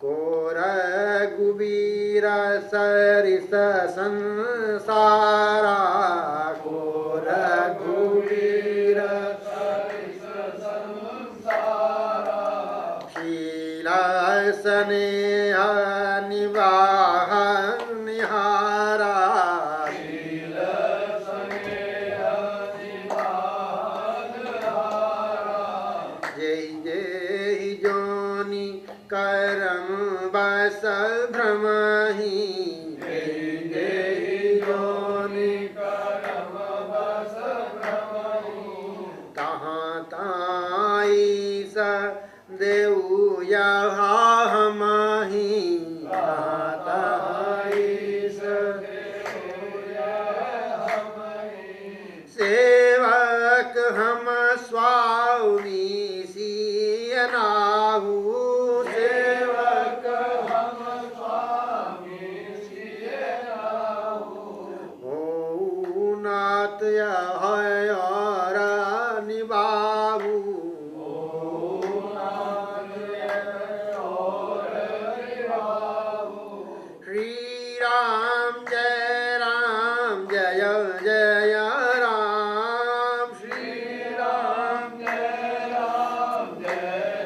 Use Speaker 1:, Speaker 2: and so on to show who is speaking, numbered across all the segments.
Speaker 1: को रघुबीर सरिस संसारा, को रघुबीर सरिस संसारा, शील स्नेह निवाह निहारा, शील स्नेह निवाह निहारा, जय जय जोनि करम बस भ्रमहि, जय जय जोनि करम बस भ्रमहि, तहाँ ताई स देऊ यहाँ हमहि, तहाँ ताई स देऊ यहाँ हमहि, सेवक हम स्वामी सिय नाहु, सेवक हम स्वामी सिय नाहु, ओ नाथ यह और निभाहु, ओ नाथ यह और निभाहु, श्री राम जय जय राम, श्री राम जय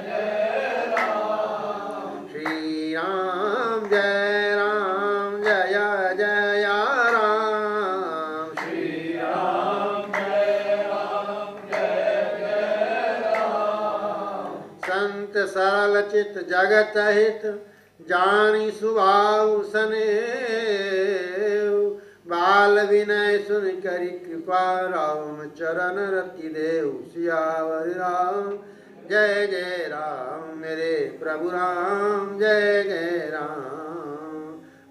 Speaker 1: जय राम, श्री राम जय जय राम, श्री राम जय जय राम, संत सरल चित जगत हित जानी सुभाव सनेव, बाल विनय सुन करी कृपा राम चरण रति देव, सियावर राम जय जय राम, मेरे प्रभु राम जय जय राम,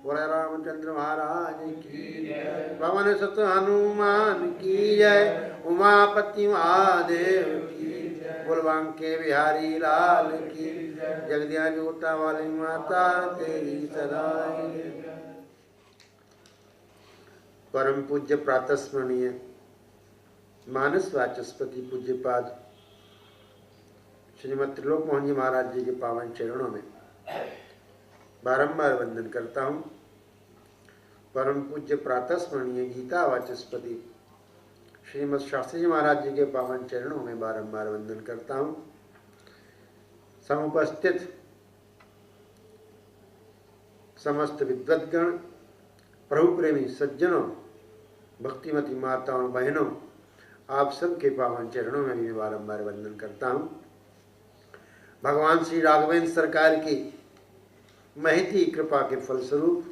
Speaker 1: बोले रामचंद्र महाराज की जय, पवन सुत हनुमान की जय, उमापति महादेव की जय, बुलवांके बिहारी लाल की जय, जगदिया जोता वाली माता तेरी सदा जय। परम पूज्य प्रातस्मरणीय मानस वाचस्पति पूज्यपाद श्रीमद त्रिलोक मोहन जी महाराज जी के पावन चरणों में बारंबार वंदन करता हूँ। परम पूज्य प्रातस्मरणीय गीता वाचस्पति श्रीमद शास्त्री जी महाराज जी के पावन चरणों में बारंबार वंदन करता हूँ। समुपस्थित समस्त विद्वद्गण, प्रभु प्रेमी सज्जनों, भक्तिमती माताओं बहनों, आप सबके पावन चरणों में भी बारंबार वंदन करता हूँ। भगवान श्री राघवेंद्र सरकार की महती कृपा के फलस्वरूप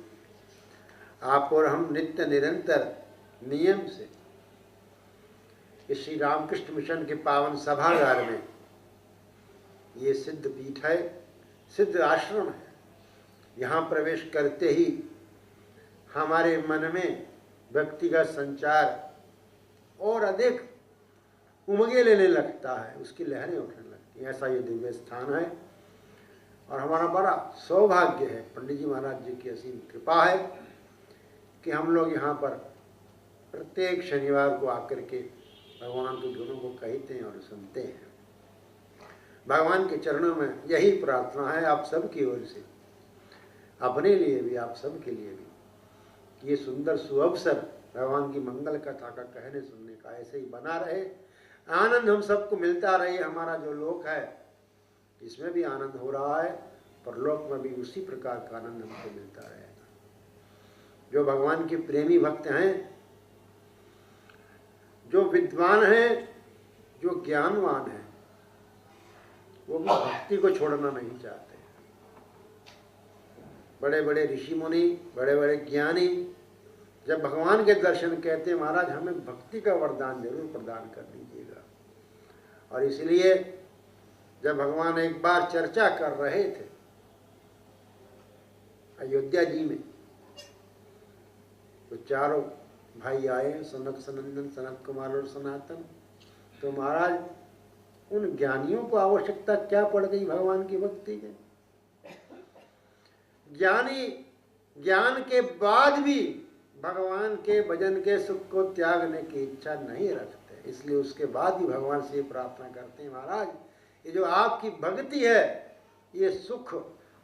Speaker 1: आप और हम नित्य निरंतर नियम से इस श्री रामकृष्ण मिशन के पावन सभागार में, ये सिद्ध पीठ है, सिद्ध आश्रम है, यहाँ प्रवेश करते ही हमारे मन में व्यक्तिगत संचार और अधिक उमगे लेने लगता है, उसकी लहरें उठने लगती हैं। ऐसा ये दिव्य स्थान है और हमारा बड़ा सौभाग्य है, पंडित जी महाराज जी की असीम कृपा है कि हम लोग यहाँ पर प्रत्येक शनिवार को आकर के भगवान के गुणों को कहते हैं और सुनते हैं। भगवान के चरणों में यही प्रार्थना है आप सबकी ओर से, अपने लिए भी, आप सबके लिए भी, ये सुंदर सुअवसर भगवान की मंगल कथा का कहने सुनने का ऐसे ही बना रहे, आनंद हम सबको मिलता रहे। हमारा जो लोक है इसमें भी आनंद हो रहा है, परलोक में भी उसी प्रकार का आनंद हमको मिलता रहेगा। जो भगवान के प्रेमी भक्त हैं, जो विद्वान हैं, जो ज्ञानवान हैं, वो भी भक्ति को छोड़ना नहीं चाहते। बड़े बड़े ऋषि मुनि, बड़े बड़े ज्ञानी जब भगवान के दर्शन कहते हैं, महाराज हमें भक्ति का वरदान जरूर प्रदान कर दीजिएगा। और इसलिए जब भगवान एक बार चर्चा कर रहे थे अयोध्या जी में, तो चारों भाई आए, सनक सनंदन, सनत कुमार और सनातन। तो महाराज उन ज्ञानियों को आवश्यकता क्या पड़ गई भगवान की भक्ति के? ज्ञानी ज्ञान के बाद भी भगवान के भजन के सुख को त्यागने की इच्छा नहीं रखते, इसलिए उसके बाद भी भगवान से ये प्रार्थना करते हैं, महाराज ये जो आपकी भक्ति है, ये सुख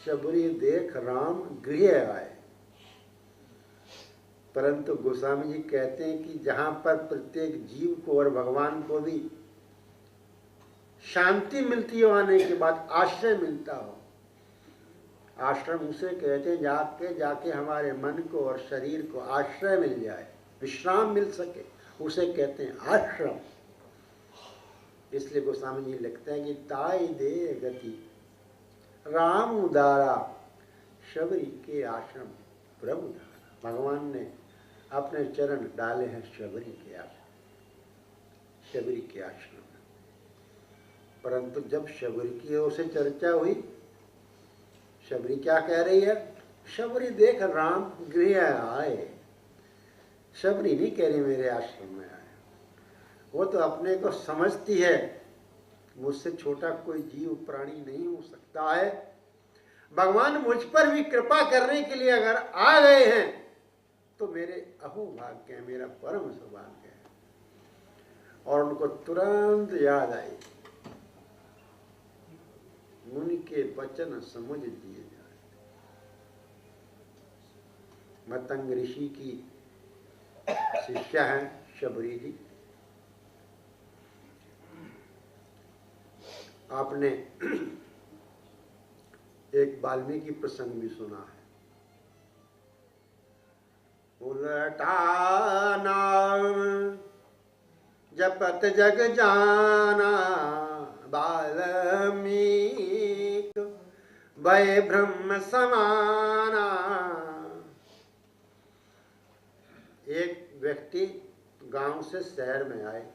Speaker 1: शबरी देख राम गृह आए। परंतु गोस्वामी जी कहते हैं कि जहां पर प्रत्येक जीव को और भगवान को भी शांति मिलती हो, आने के बाद आश्रय मिलता हो, आश्रम उसे कहते हैं जाके जाके हमारे मन को और शरीर को आश्रय मिल जाए, विश्राम मिल सके, उसे कहते हैं आश्रम। इसलिए गोस्वामी जी लिखते हैं कि ताई दे गति राम उदारा शबरी के आश्रम प्रभु धारा। भगवान ने अपने चरण डाले हैं शबरी के आश्रम, शबरी के आश्रम। परंतु जब शबरी की ओर से चर्चा हुई, शबरी क्या कह रही है? शबरी देख राम गृह आए। शबरी नहीं कह रही मेरे आश्रम में आए, वो तो अपने को समझती है मुझसे छोटा कोई जीव प्राणी नहीं हो सकता है। भगवान मुझ पर भी कृपा करने के लिए अगर आ गए हैं तो मेरे अहोभाग्य है, मेरा परम सौभाग्य है। और उनको तुरंत याद आई, मुनि के वचन समझ दिए जाए। मतंग ऋषि की शिष्या है शबरी जी। आपने एक वाल्मीकि प्रसंग भी सुना है। उलटा नाम जपत जग जाना, वाल्मीकि भय ब्रह्म समाना। एक व्यक्ति गांव से शहर में आए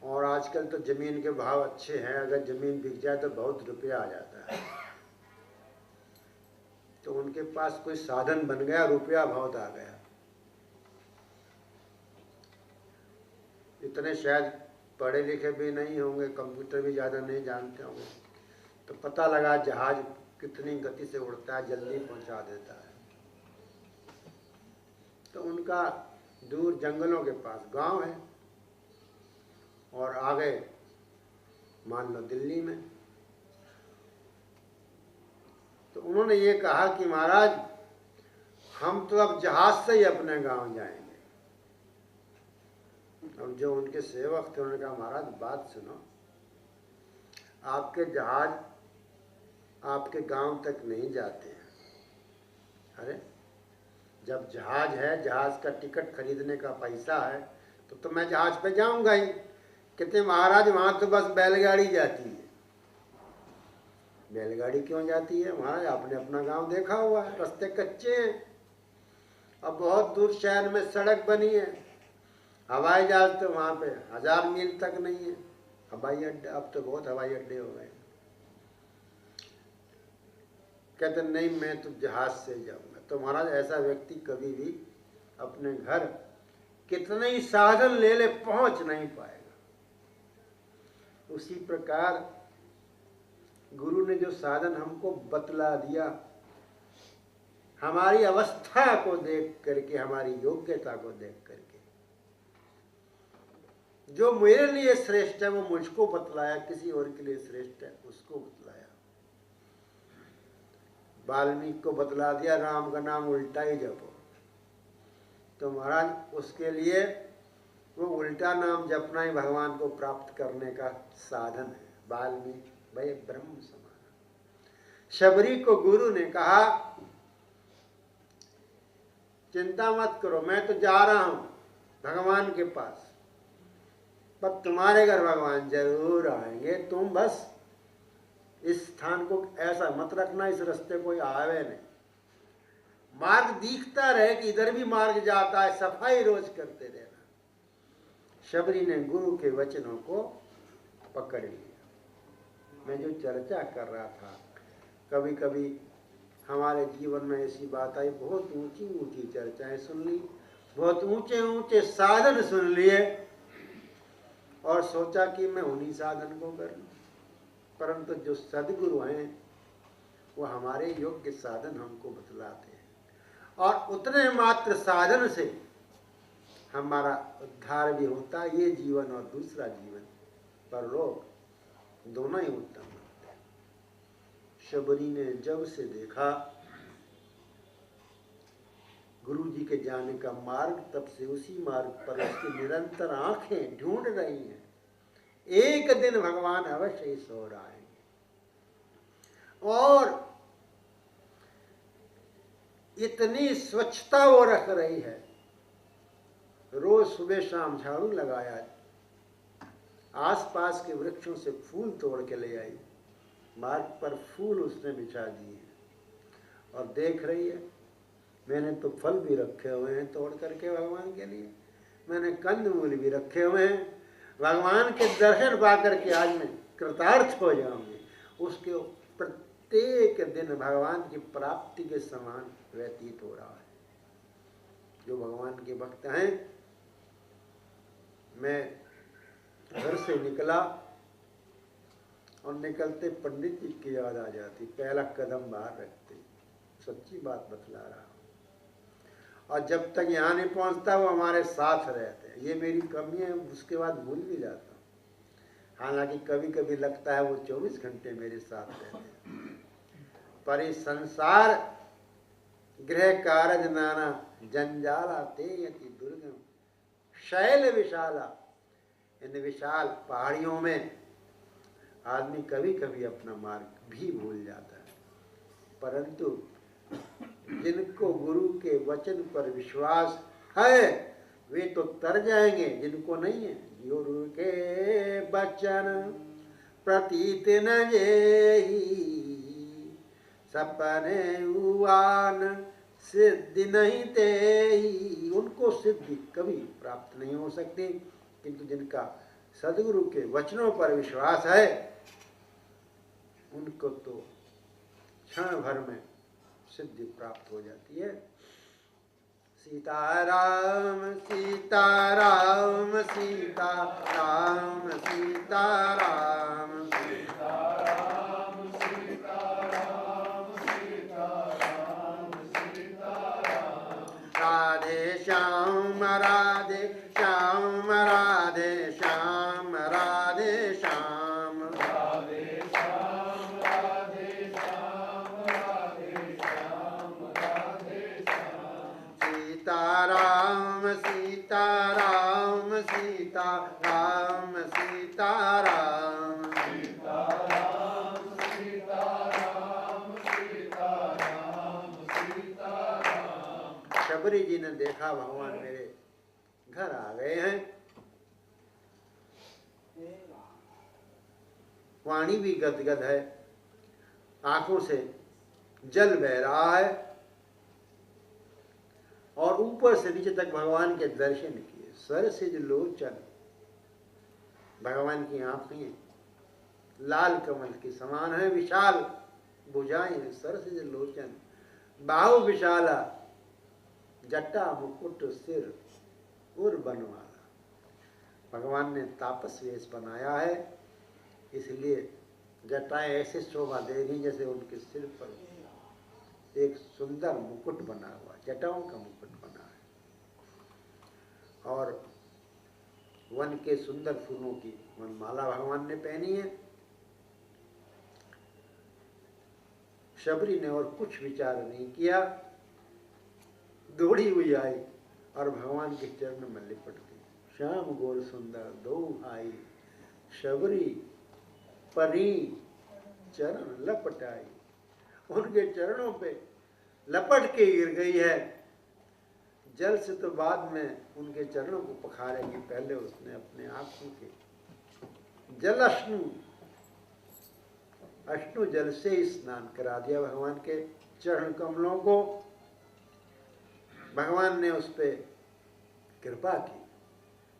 Speaker 1: और आजकल तो जमीन के भाव अच्छे हैं, अगर जमीन बिक जाए तो बहुत रुपया आ जाता है। तो उनके पास कोई साधन बन गया, रुपया बहुत आ गया। इतने शायद पढ़े लिखे भी नहीं होंगे, कंप्यूटर भी ज़्यादा नहीं जानते होंगे, तो पता लगा जहाज कितनी गति से उड़ता है, जल्दी पहुंचा देता है। तो उनका दूर जंगलों के पास गांव है और आ गए मान लो दिल्ली में। तो उन्होंने ये कहा कि महाराज हम तो अब जहाज से ही अपने गांव जाएंगे। अब जो उनके सेवक थे उन्होंने कहा महाराज बात सुनो, आपके जहाज आपके गांव तक नहीं जाते हैं। अरे जब जहाज है, जहाज का टिकट खरीदने का पैसा है तो मैं जहाज पे जाऊंगा ही। कहते महाराज वहां तो बस बैलगाड़ी जाती है। बैलगाड़ी क्यों जाती है महाराज? आपने अपना गांव देखा हुआ है, रास्ते कच्चे हैं। अब बहुत दूर शहर में सड़क बनी है, हवाई जहाज तो वहां पे 1000 मील तक नहीं है। हवाई अड्डा, अब तो बहुत हवाई अड्डे हो गए। कहते नहीं मैं तो जहाज से जाऊंगा। तो महाराज ऐसा व्यक्ति कभी भी अपने घर कितने ही साधन ले ले पहुंच नहीं पाएगा। उसी प्रकार गुरु ने जो साधन हमको बतला दिया, हमारी अवस्था को देख करके, हमारी योग्यता को देख करके, जो मेरे लिए श्रेष्ठ है वो मुझको बतलाया, किसी और के लिए श्रेष्ठ है उसको बतलाया। वाल्मीकि को बतला दिया राम का नाम उल्टा ही जपो, तो महाराज उसके लिए वो उल्टा नाम जपना ही भगवान को प्राप्त करने का साधन है। वाल्मीकि भाई ब्रह्म समान। शबरी को गुरु ने कहा चिंता मत करो, मैं तो जा रहा हूं भगवान के पास, पर तुम्हारे घर भगवान जरूर आएंगे। तुम बस इस स्थान को ऐसा मत रखना, इस रास्ते कोई आवे नहीं, मार्ग दिखता रहे कि इधर भी मार्ग जाता है, सफाई रोज करते रहना। शबरी ने गुरु के वचनों को पकड़ लिया। मैं जो चर्चा कर रहा था, कभी कभी हमारे जीवन में ऐसी बात आई, बहुत ऊंची ऊंची चर्चाएं सुन ली, बहुत ऊंचे ऊंचे साधन सुन लिए और सोचा कि मैं उन्हीं साधन को कर लूं। परंतु जो सदगुरु हैं वो हमारे योग्य साधन हमको बतलाते हैं और उतने मात्र साधन से हमारा उद्धार भी होता है, ये जीवन और दूसरा जीवन, परलोक दोनों ही उत्तम होते हैं। शबरी ने जब से देखा गुरु जी के जाने का मार्ग, तब से उसी मार्ग पर उसकी निरंतर आंखें ढूंढ रही हैं। एक दिन भगवान अवश्य इस ओर आएंगे और इतनी स्वच्छता वो रख रही है। रोज सुबह शाम झाड़ू लगाया, आसपास के वृक्षों से फूल तोड़ के ले आई, मार्ग पर फूल उसने बिछा दिए और देख रही है मैंने तो फल भी रखे हुए हैं तोड़ करके भगवान के लिए, मैंने कंदमूल भी रखे हुए हैं, भगवान के दर्शन पा करके आज मैं कृतार्थ हो जाऊंगी। उसके प्रत्येक दिन भगवान की प्राप्ति के समान व्यतीत हो रहा है। जो भगवान के भक्त हैं, मैं घर से निकला और निकलते पंडित जी की याद आ जाती, पहला कदम बाहर रखते, सच्ची बात बतला रहा हूं। और जब तक यहाँ नहीं पहुँचता वो हमारे साथ रहते हैं। ये मेरी कमी है, उसके बाद भूल भी जाता हूँ। हालांकि कभी कभी लगता है वो 24 घंटे मेरे साथ रहते हैं। पर इस संसार गृह कारज नाना जंजाला ते यति दुर्गम शैल विशाला। इन विशाल पहाड़ियों में आदमी कभी कभी अपना मार्ग भी भूल जाता है, परंतु जिनको गुरु के वचन पर विश्वास है वे तो तर जाएंगे, जिनको नहीं है गुरु के वचन प्रतीत न जेहि सपने उआन सिद्धि नहीं तेहि। उनको सिद्धि कभी प्राप्त नहीं हो सकती, किंतु जिनका सदगुरु के वचनों पर विश्वास है उनको तो क्षण भर में सिद्धि प्राप्त हो जाती है। सीताराम सीताराम सीताराम सीताराम सीताराम सीताराम सीताराम सीताराम। राधे श्याम राधे श्याम राधे श्याम राधे श्याम राधे श्याम राधे श्याम राधे श्याम राधे श्याम। सीताराम सीताराम सीताराम सीताराम सीताराम सीताराम सीताराम सीताराम। शबरी जी ने देखा भगवान मेरे घर आ गए हैं, वाणी भी गदगद है, आंखों से जल बह रहा है और ऊपर से नीचे तक भगवान के दर्शन किए। सरसिज लोचन, भगवान की आंखें लाल कमल के समान है, विशाल भुजाएं, सरसिज लोचन, बाहु विशाला, जटा मुकुट सिर उर बनवाला। भगवान ने तापस वेश बनाया है, इसलिए जटाएं ऐसे शोभा दे रही जैसे उनके सिर पर एक सुंदर मुकुट बना हुआ, जटाओं का मुकुट बना है। और वन के सुंदर फूलों की वनमाला भगवान ने पहनी है। शबरी ने और कुछ विचार नहीं किया, दौड़ी हुई आई और भगवान के चरण में लिपट गई। श्याम गोर सुंदर दो आई, शबरी परी चरण लपटाई। उनके चरणों पे लपट के गिर गई है। जल से तो बाद में उनके चरणों को पखारेगी, पहले उसने अपने आंखों के जल अश्नु जल से स्नान करा दिया भगवान के चरण कमलों को। भगवान ने उस पे कृपा की,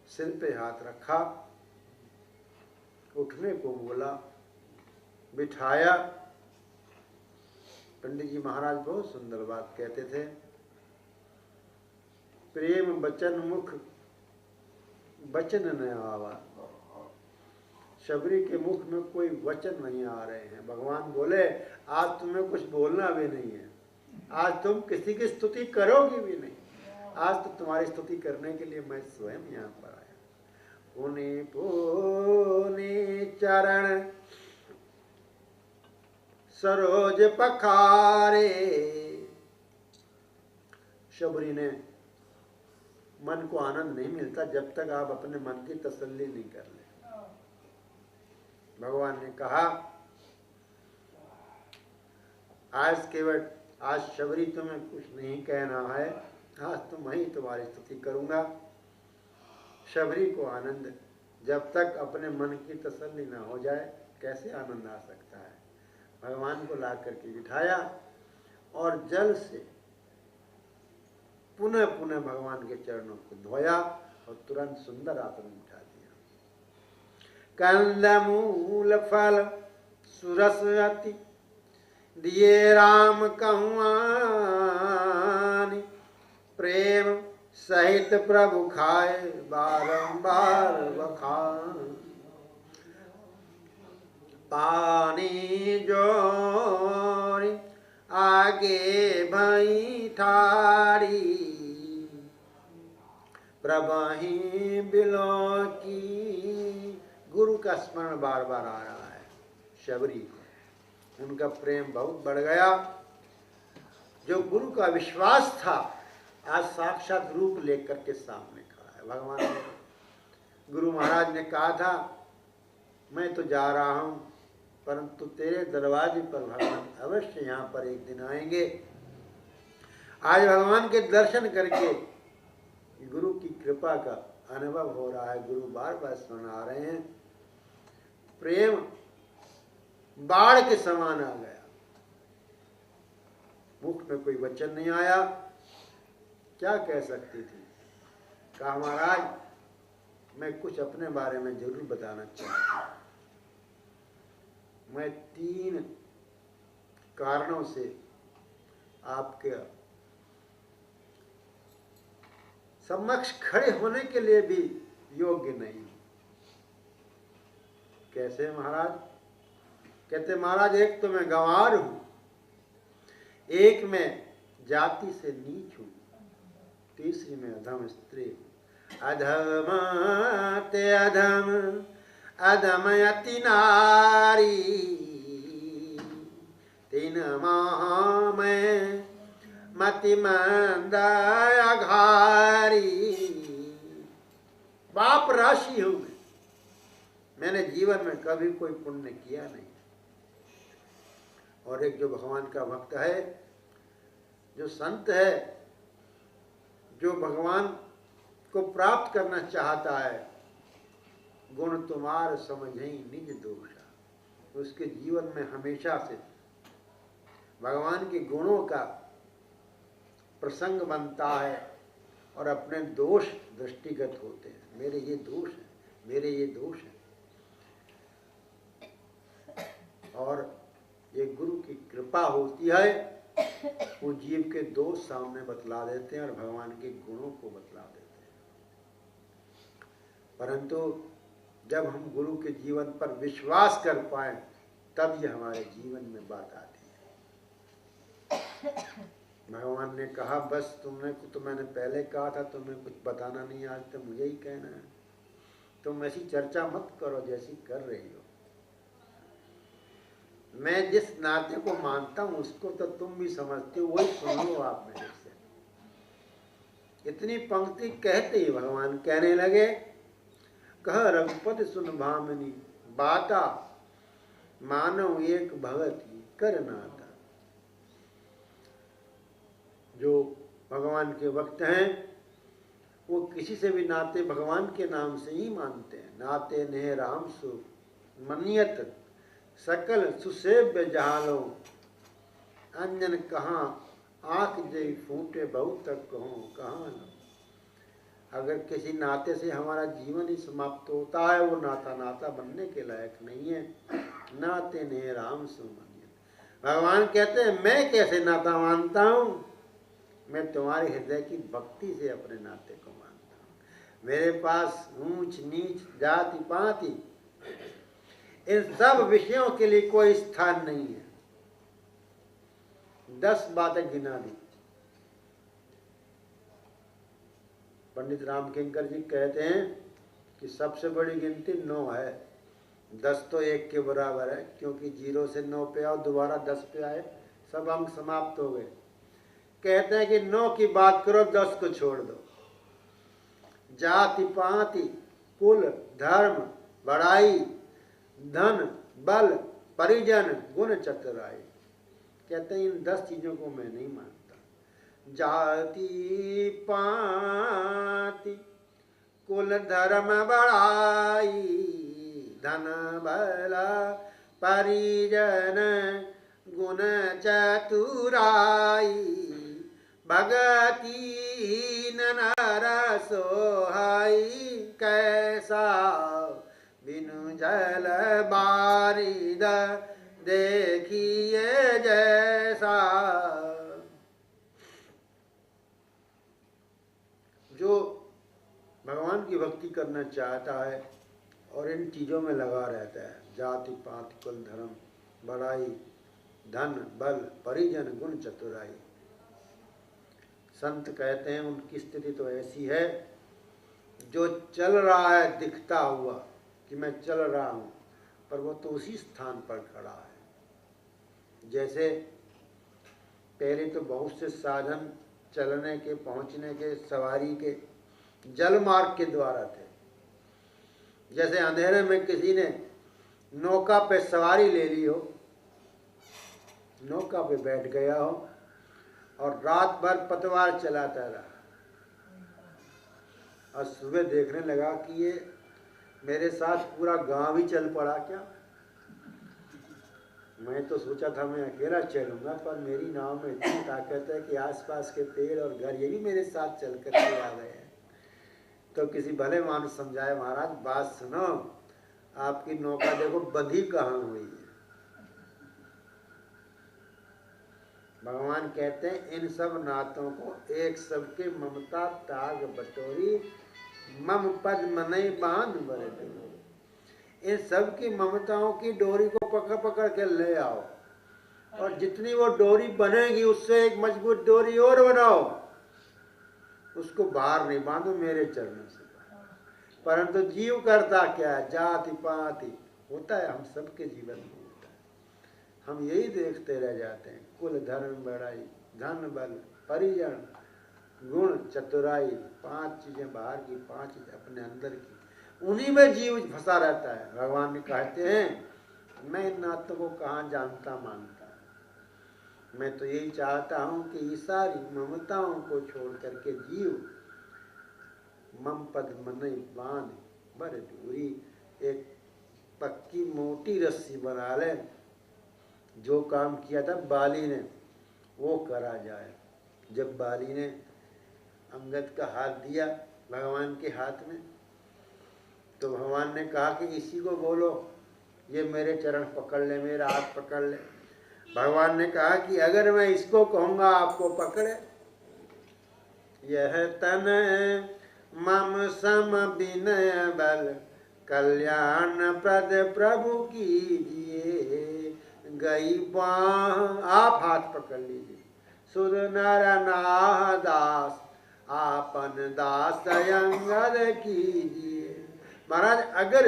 Speaker 1: सिर पे हाथ रखा, उठने को बोला, बिठाया। पंडित जी महाराज बहुत सुंदर बात कहते थे, प्रेम बचन मुख वचन न आवा। शबरी के मुख में कोई वचन नहीं आ रहे हैं। भगवान बोले आज तुम्हें कुछ बोलना भी नहीं है, आज तुम किसी की स्तुति करोगी भी नहीं, आज तो तुम्हारी स्तुति करने के लिए मैं स्वयं यहाँ पर आया। पुनि पुनि चरण सरोज पखारे। शबरी ने मन को आनंद नहीं मिलता जब तक आप अपने मन की तसल्ली नहीं कर ले। भगवान ने कहा आज शबरी तुम्हें कुछ नहीं कहना है, आज तो मैं ही तुम्हारी स्तुति करूंगा। शबरी को आनंद जब तक अपने मन की तसल्ली ना हो जाए कैसे आनंद आ सकता है। भगवान को ला करके बिठाया और जल से पुनः पुनः भगवान के चरणों को धोया और तुरंत सुंदर आसन बिठा दिया। कंदमूल फल सुरस अति दिए राम कहुआनि, प्रेम सहित प्रभु खाए बारंबार बखान। पानी जोरी आगे भई ठाड़ी, प्रभहि बिलो की। गुरु का स्मरण बार बार आ रहा है शबरी को, उनका प्रेम बहुत बढ़ गया। जो गुरु का विश्वास था आज साक्षात रूप लेकर के सामने खड़ा है। भगवान ने, गुरु महाराज ने कहा था मैं तो जा रहा हूं, परंतु तेरे दरवाजे पर भगवान अवश्य यहाँ पर एक दिन आएंगे। आज भगवान के दर्शन करके गुरु की कृपा का अनुभव हो रहा है। गुरु बार बार स्मरण आ रहे हैं। प्रेम बाढ़ के समान आ गया, मुख में कोई वचन नहीं आया। क्या कह सकती थी? कहा महाराज मैं कुछ अपने बारे में जरूर बताना चाहता हूं। मैं 3 कारणों से आपके समक्ष खड़े होने के लिए भी योग्य नहीं हूं। कैसे महाराज? कहते महाराज एक तो मैं गंवार हूं, एक मैं जाति से नीच हूं, तीसरी में अधम स्त्री हूं। अधम ते अधम अधम अति नारी, 3 माह में मति मंद अघारी। पाप राशि हूं मैंने जीवन में कभी कोई पुण्य किया नहीं। और एक जो भगवान का भक्त है, जो संत है, जो भगवान को प्राप्त करना चाहता है, गुण तुम्हार समझई निज दोषा, उसके जीवन में हमेशा से भगवान के गुणों का प्रसंग बनता है और अपने दोष दृष्टिगत होते हैं। मेरे ये दोष है, मेरे ये दोष है। और ये गुरु की कृपा होती है, वो जीव के दोष सामने बतला देते हैं और भगवान के गुणों को बतला देते हैं। परंतु जब हम गुरु के जीवन पर विश्वास कर पाए तब ये हमारे जीवन में बात आती है। भगवान ने कहा बस तुमने तो मैंने पहले कहा था तुम्हें कुछ बताना नहीं, आज तो मुझे ही कहना है। तुम ऐसी चर्चा मत करो जैसी कर रही हो। मैं जिस नाते को मानता हूं उसको तो तुम भी समझते हो, वही सुन लो आप मेरे से। इतनी पंक्ति कहते ही भगवान कहने लगे, कह रघुपति सुन भामिनी बाता, मानव एक भगति कर नाता। जो भगवान के भक्त हैं वो किसी से भी नाते भगवान के नाम से ही मानते हैं। नाते ने राम सु मनियत सकल सुसेव्य जहालो, अंजन कहाँ आंख जई फूटे बहुत तक कहूँ कहाँ। अगर किसी नाते से हमारा जीवन ही समाप्त होता है वो नाता नाता बनने के लायक नहीं है। नाते ने राम सु मनियत। भगवान कहते हैं मैं कैसे नाता मानता हूँ, मैं तुम्हारे हृदय की भक्ति से अपने नाते को मानता हूँ। मेरे पास ऊंच नीच जाति पाति इन सब विषयों के लिए कोई स्थान नहीं है। 10 बातें गिना दी। पंडित राम किंकर जी कहते हैं कि सबसे बड़ी गिनती 9 है। 10 तो 1 के बराबर है, क्योंकि 0 से 9 पे आओ दोबारा 10 पे आए, सब अंक समाप्त हो गए। कहते हैं कि 9 की बात करो, 10 को छोड़ दो। जाति पाति कुल धर्म बड़ाई धन बल परिजन गुण चतुराई। कहते हैं इन 10 चीजों को मैं नहीं मानता। जाति पाति कुल धर्म बड़ाई धन बल परिजन गुण चतुराई भगति नर सोहाई कैसा बिनु जल बारिद देखिए जैसा। जो भगवान की भक्ति करना चाहता है और इन चीज़ों में लगा रहता है, जाति पाति कुल धर्म बड़ाई धन बल परिजन गुण चतुराई, संत कहते हैं उनकी स्थिति तो ऐसी है जो चल रहा है दिखता हुआ कि मैं चल रहा हूँ, पर वो तो उसी स्थान पर खड़ा है। जैसे पहले तो बहुत से साधन चलने के पहुँचने के सवारी के जल मार्ग के द्वारा थे। जैसे अंधेरे में किसी ने नौका पे सवारी ले ली हो, नौका पे बैठ गया हो और रात भर पतवार चलाता रहा और सुबह देखने लगा कि ये मेरे साथ पूरा गांव ही चल पड़ा क्या। मैं तो सोचा था मैं अकेला चलूंगा, पर मेरी नाव में इतनी ताकत है कि आसपास के पेड़ और घर ये भी मेरे साथ चल कर के आ गए हैं। तो किसी भले मानुस समझाए, महाराज बात सुनो, आपकी नौका देखो बंधी कहाँ हुई है। भगवान कहते हैं इन सब नातों को एक सबके ममता ताग बटोरी मम पद मनई बांध बर। इन सब की ममताओं की डोरी को पकड़ पकड़ के ले आओ, और जितनी वो डोरी बनेगी उससे एक मजबूत डोरी और बनाओ, उसको बाहर नहीं बांधो मेरे चरणों से। परंतु जीव करता क्या है, जाति पाति होता है, हम सबके जीवन में होता है, हम यही देखते रह जाते हैं। कुल धर्म बड़ाई धन बल परिजन गुण चतुराई, 5 चीजें बाहर की, 5 चीजें अपने अंदर की, उन्हीं में जीव फंसा रहता है। भगवान ने कहते हैं मैं इन नातों को कहाँ जानता मानता, मैं तो यही चाहता हूँ कि ये सारी ममताओं को छोड़ करके जीव मम पद मनई बांध बर दूरी, एक पक्की मोटी रस्सी बना ले। जो काम किया था बाली ने वो करा जाए। जब बाली ने अंगद का हाथ दिया भगवान के हाथ में, तो भगवान ने कहा कि इसी को बोलो ये मेरे चरण पकड़ ले, मेरा हाथ पकड़ ले। भगवान ने कहा कि अगर मैं इसको कहूँगा आपको पकड़े, यह तन मम सम विनय बल कल्याण प्रद प्रभु कीजिए गई बाह। आप हाथ पकड़ लीजिए। सुर नर नाह दास आपन दास अंगद कीजिए। महाराज अगर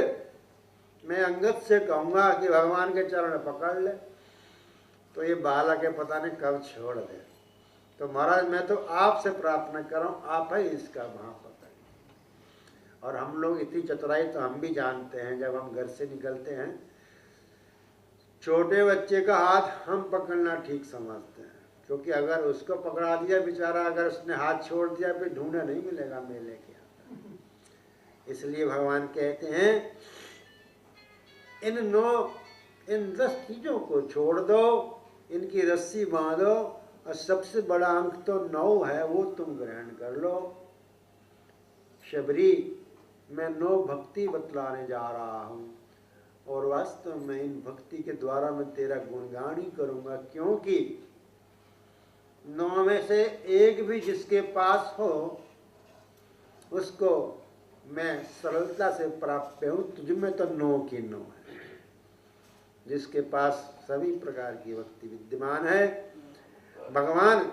Speaker 1: मैं अंगद से कहूँगा कि भगवान के चरण पकड़ ले, तो ये बालक है पता नहीं कब छोड़ दे। तो महाराज मैं तो आपसे प्रार्थना कर रहा हूँ, आप ही इसका वहाँ पकड़। और हम लोग इतनी चतुराई तो हम भी जानते हैं, जब हम घर से निकलते हैं छोटे बच्चे का हाथ हम पकड़ना ठीक समझते हैं, क्योंकि अगर उसको पकड़ा दिया बेचारा, अगर उसने हाथ छोड़ दिया फिर ढूंढा नहीं मिलेगा मेले के अंदर। इसलिए भगवान कहते हैं इन 10 चीजों को छोड़ दो, इनकी रस्सी बांधो, और सबसे बड़ा अंक तो 9 है, वो तुम ग्रहण कर लो। शबरी मैं 9 भक्ति बतलाने जा रहा हूँ, और वास्तव में इन भक्ति के द्वारा मैं तेरा गुणगान ही करूँगा, क्योंकि 9 में से एक भी जिसके पास हो उसको मैं सरलता से प्राप्त हूँ। तुझमें तो 9 की 9 है। जिसके पास सभी प्रकार की भक्ति विद्यमान है, भगवान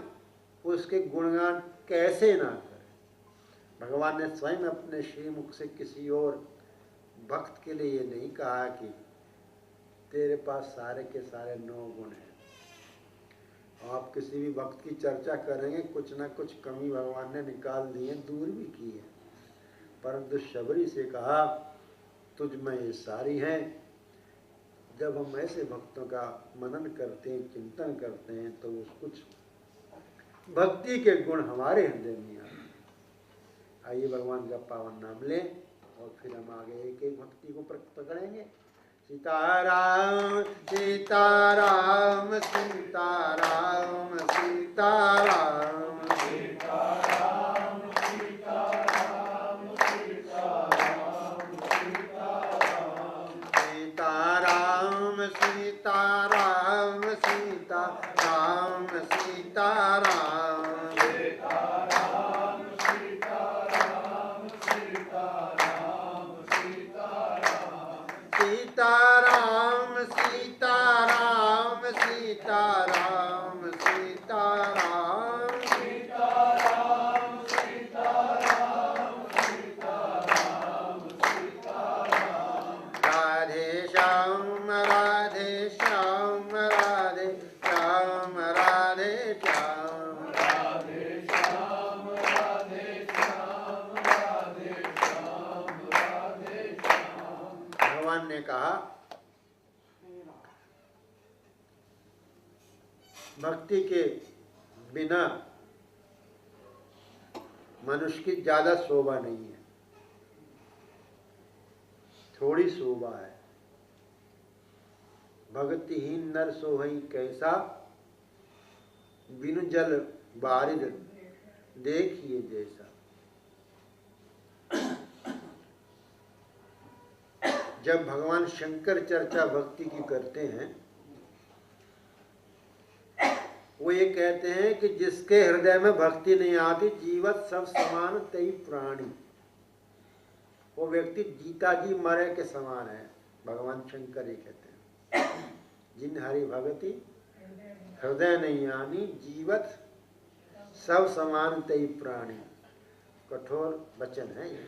Speaker 1: उसके गुणगान कैसे ना करे। भगवान ने स्वयं अपने श्रीमुख से किसी और भक्त के लिए ये नहीं कहा कि तेरे पास सारे के सारे 9 गुण हैं। आप किसी भी भक्त की चर्चा करेंगे कुछ ना कुछ कमी भगवान ने निकाल दी है, दूर भी की है, परंतु शबरी से कहा तुझ में ये सारी हैं। जब हम ऐसे भक्तों का मनन करते हैं, चिंतन करते हैं, तो उस कुछ भक्ति के गुण हमारे हृदय में आते हैं। आइए भगवान का पावन नाम लें और फिर हम आगे एक एक भक्ति को पकड़ेंगे। सीताराम सीताराम सीताराम सीताराम सीताराम सीताराम सीताराम सीताराम सीताराम सीताराम सीताराम सीताराम सीताराम सीताराम सीताराम सीताराम सीताराम सीताराम सीताराम राधे श्याम राधे श्याम राधे श्याम राधे श्याम राधे श्याम राधे श्याम राधे श्याम राधे श्याम। भगवान ने कहा भक्ति के बिना मनुष्य की ज्यादा शोभा नहीं है, थोड़ी शोभा है। भक्तिहीन नर सोहई कैसा, बिनु जल बारिद देखिए जैसा। जब भगवान शंकर चर्चा भक्ति की करते हैं, वो ये कहते हैं कि जिसके हृदय में भक्ति नहीं आती, जीवत सब समान तई प्राणी, वो व्यक्ति जीता जी मरे के समान है। भगवान शंकर ये कहते हैं जिन हरि भगति हृदय नहीं आनी, जीवत सब समान तई प्राणी। कठोर वचन है ये,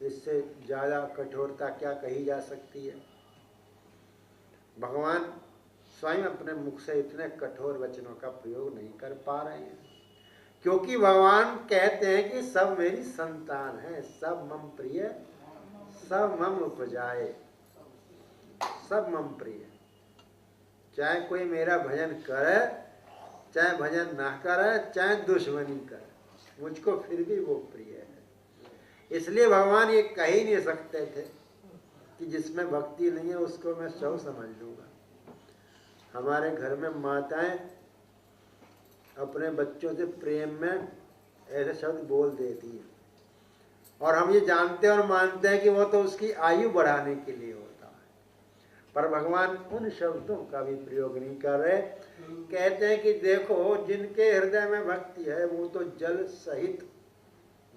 Speaker 1: इससे ज्यादा कठोरता क्या कही जा सकती है। भगवान स्वयं अपने मुख से इतने कठोर वचनों का प्रयोग नहीं कर पा रहे हैं, क्योंकि भगवान कहते हैं कि सब मेरी संतान है, सब मम प्रिय, सब मम उपजाए, सब मम प्रिय। चाहे कोई मेरा भजन करे, चाहे भजन ना करे, चाहे दुश्मनी करे, मुझको फिर भी वो प्रिय है। इसलिए भगवान ये कह ही नहीं सकते थे कि जिसमें भक्ति नहीं है उसको मैं शव समझ लूंगा। हमारे घर में माताएं अपने बच्चों से प्रेम में ऐसे शब्द बोल देती हैं, और हम ये जानते और मानते हैं कि वो तो उसकी आयु बढ़ाने के लिए होता है, पर भगवान उन शब्दों का भी प्रयोग नहीं कर रहे। कहते हैं कि देखो जिनके हृदय में भक्ति है वो तो जल सहित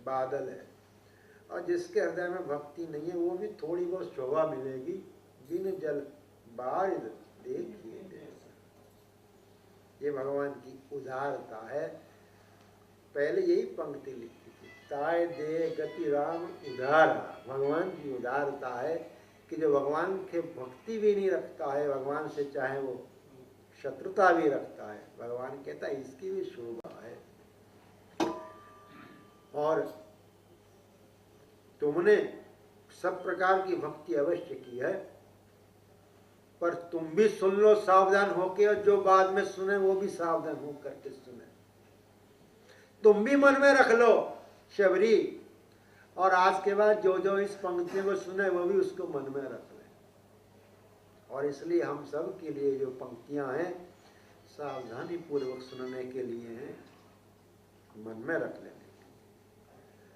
Speaker 1: बादल है, और जिसके हृदय में भक्ति नहीं है वो भी थोड़ी बहुत शोभा मिलेगी, बिन जल बारिद देखिए। ये भगवान की उदारता है। पहले यही पंक्ति लिखी थी, ताय दे गति राम उदारा। भगवान की उदारता है कि जो भगवान के भक्ति भी नहीं रखता है, भगवान से चाहे वो शत्रुता भी रखता है, भगवान कहता है इसकी भी शोभा है। और तुमने सब प्रकार की भक्ति अवश्य की है, पर तुम भी सुन लो सावधान होके, और जो बाद में सुने वो भी सावधान हो करके सुने। तुम भी मन में रख लो शबरी, और आज के बाद जो जो इस पंक्ति को सुने वो भी उसको मन में रख ले। और इसलिए हम सब के लिए जो पंक्तियां हैं सावधानी पूर्वक सुनने के लिए हैं, मन में रख लेने।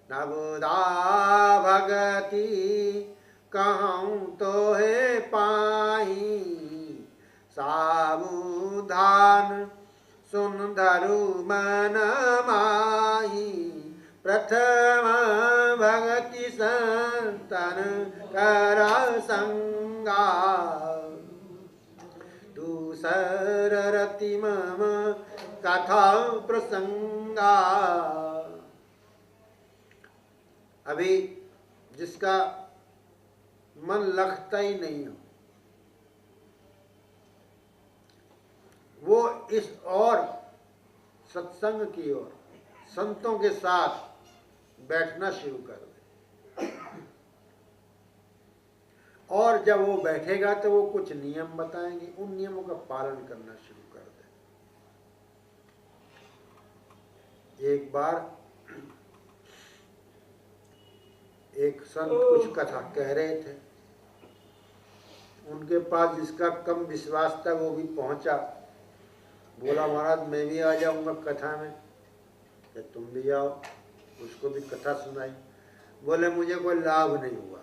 Speaker 1: नवदा भगति कहूँ तो है पाही, सावधान सुन धरु मन माही। प्रथम भगति संतन कर संगा, दूसर रति मम कथा प्रसंगा। अभी जिसका मन लगता ही नहीं हो, वो इस और सत्संग की ओर संतों के साथ बैठना शुरू कर दे। और जब वो बैठेगा तो वो कुछ नियम बताएंगे, उन नियमों का पालन करना शुरू कर दे। एक बार एक संत कुछ कथा कह रहे थे, उनके पास जिसका कम विश्वास था वो भी पहुंचा। बोला महाराज मैं भी आ जाऊंगा कथा में, या तुम भी आओ। उसको भी कथा सुनाई। बोले मुझे कोई लाभ नहीं हुआ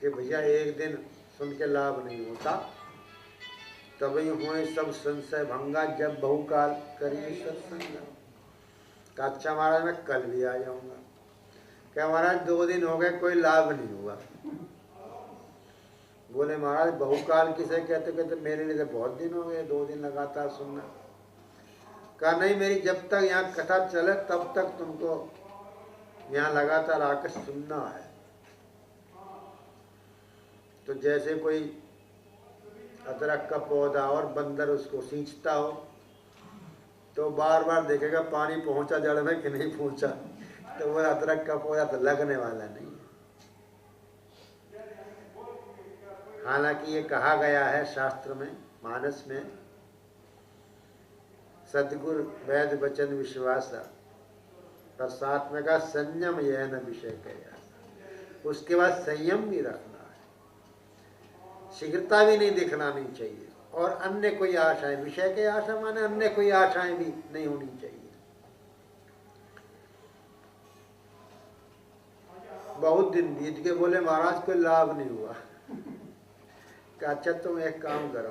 Speaker 1: कि भैया एक दिन सुन के लाभ नहीं होता, तभी हुए सब संशय भंगा जब बहुकाल करिए सत्संग। का अच्छा महाराज मैं कल भी आ जाऊंगा। क्या महाराज 2 दिन हो गए कोई लाभ नहीं हुआ। बोले महाराज बहुकाल किसे कहते, कहते मेरे लिए तो बहुत दिन हो गए, 2 दिन लगातार सुनना। कहा नहीं, मेरी जब तक यहाँ कथा चले तब तक तुमको यहाँ लगातार आकर सुनना है। तो जैसे कोई अदरक का पौधा और बंदर उसको सींचता हो तो बार बार देखेगा पानी पहुंचा जड़ में कि नहीं पहुंचा, तो वो अदरक का पौधा तो लगने वाला नहीं है। हालांकि ये कहा गया है शास्त्र में, मानस में, सदगुरु वैद वचन विश्वास, पर साथ में कहा संयम यह न विषय कह। उसके बाद संयम भी रखना है, शीघ्रता भी नहीं दिखलानी चाहिए, और अन्य कोई आशाएं, विषय के आशा माने अन्य कोई आशाएं भी नहीं होनी चाहिए। बहुत दिन बीत के बोले महाराज कोई लाभ नहीं हुआ। अच्छा तुम एक काम करो,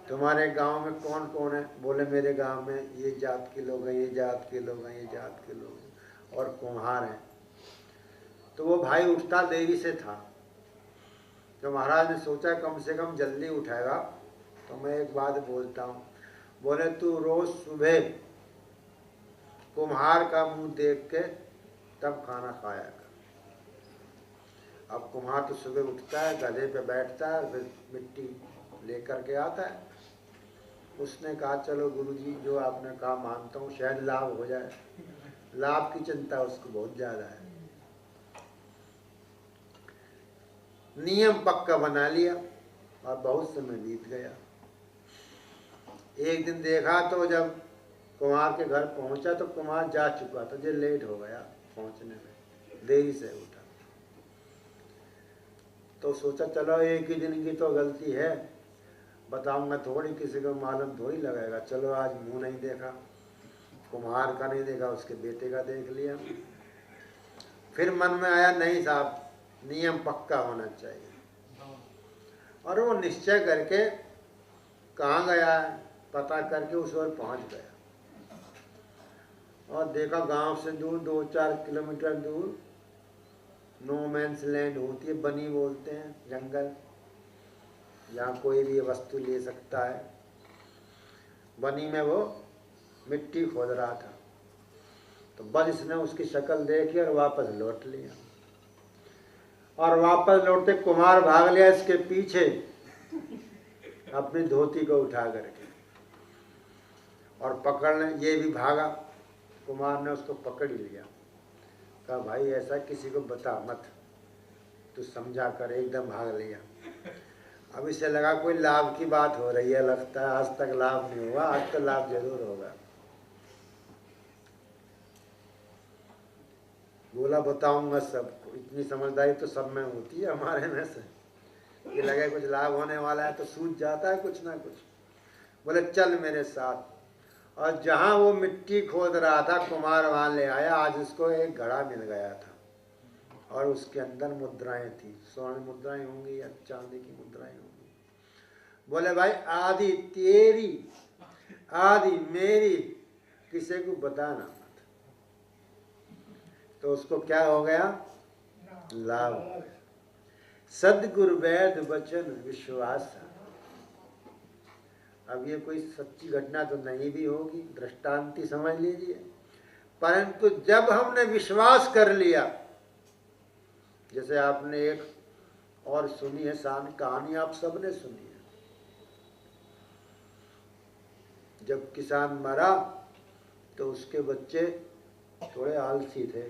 Speaker 1: तुम्हारे गांव में कौन कौन है? बोले मेरे गांव में ये जात के लोग हैं, ये जात के लोग हैं, ये जात के लोग हैं, और कुम्हार हैं। तो वो भाई उठता देरी से था, तो महाराज ने सोचा कम से कम जल्दी उठाएगा, तो मैं एक बात बोलता हूँ। बोले तू रोज सुबह कुम्हार का मुंह देख के तब खाना खाया कर। अब कुम्हार तो सुबह उठता है, गधे पे बैठता है, फिर मिट्टी लेकर के आता है। उसने कहा चलो गुरुजी जो आपने कहा मानता हूँ, शायद लाभ हो जाए। लाभ की चिंता उसको बहुत ज्यादा है। नियम पक्का बना लिया और बहुत समय बीत गया। एक दिन देखा तो जब कुम्हार के घर पहुंचा तो कुम्हार जा चुका था, जो लेट हो गया पहुंचने में, देरी से उठा। तो सोचा चलो एक ही दिन की तो गलती है, बताऊंगा थोड़ी, किसी को मालूम थोड़ी लगाएगा। चलो आज मुंह नहीं देखा, कुम्हार का नहीं देखा, उसके बेटे का देख लिया। फिर मन में आया नहीं साहब, नियम पक्का होना चाहिए। और वो निश्चय करके कहाँ गया है पता करके उस ओर पहुंच गया, और देखा गांव से दूर 2-4 किलोमीटर दूर नो मैंस लैंड होती है, बनी बोलते हैं, जंगल, जहाँ कोई भी वस्तु ले सकता है। बनी में वो मिट्टी खोद रहा था, तो बस इसने उसकी शक्ल देखी और वापस लौट लिया। और वापस लौटते कुम्हार भाग लिया इसके पीछे अपनी धोती को उठा करके, और पकड़ने ये भी भागा। कुम्हार ने उसको पकड़ लिया, कहा भाई ऐसा किसी को बता मत, तू समझा कर, एकदम भाग लिया। अब इसे लगा कोई लाभ की बात हो रही है, लगता है आज तक लाभ नहीं हुआ, आज तो लाभ जरूर होगा। बोला बताऊंगा सबको। इतनी समझदारी तो सब में होती है हमारे में से, कि लगे कुछ लाभ होने वाला है तो सूझ जाता है कुछ ना कुछ। बोले चल मेरे साथ। और जहां वो मिट्टी खोद रहा था कुम्हार वहां ले आया। आज उसको एक घड़ा मिल गया था और उसके अंदर मुद्राएं थी, स्वर्ण मुद्राएं होंगी या चांदी की मुद्राएं होंगी। बोले भाई आधी तेरी आधी मेरी, किसी को बताना मत। तो उसको क्या हो गया? लाभ हो गया। सदगुरु वैद वचन विश्वास। अब ये कोई सच्ची घटना तो नहीं भी होगी, दृष्टांती समझ लीजिए, परंतु जब हमने विश्वास कर लिया जैसे आपने एक और सुनी है कहानी, आप सबने सुनी है। जब किसान मरा तो उसके बच्चे थोड़े आलसी थे,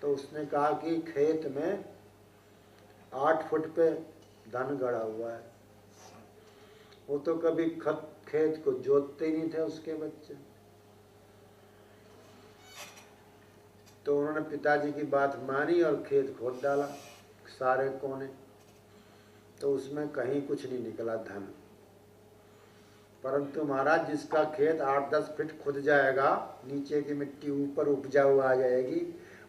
Speaker 1: तो उसने कहा कि खेत में 8 फुट पे धन गड़ा हुआ है। वो तो कभी खेत को जोतते ही नहीं थे उसके बच्चे। तो उन्होंने पिताजी की बात मानी और खेत खोद डाला सारे कोने, तो उसमें कहीं कुछ नहीं निकला धन। परंतु महाराज जिसका खेत 8-10 फीट खुद जाएगा, नीचे की मिट्टी ऊपर उपजाऊ आ जाएगी,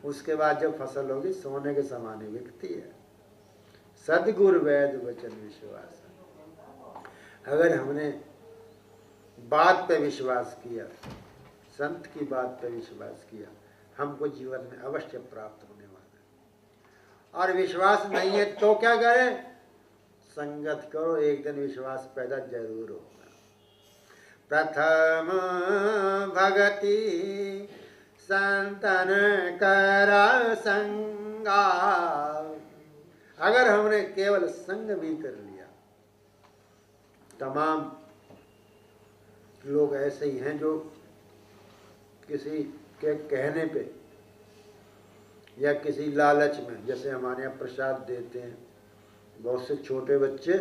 Speaker 1: उसके बाद जो फसल होगी सोने के समान ही बिकती है। सदगुरु वैद वचन विश्वास। अगर हमने बात पे विश्वास किया, संत की बात पे विश्वास किया, हमको जीवन में अवश्य प्राप्त होने वाला है। और विश्वास नहीं है तो क्या करें? संगत करो, एक दिन विश्वास पैदा जरूर होगा। प्रथम भगति संतन कर संगा। अगर हमने केवल संग भी कर लिया, तमाम लोग ऐसे ही हैं जो किसी के कहने पे या किसी लालच में, जैसे हमारे यहाँ प्रसाद देते हैं, बहुत से छोटे बच्चे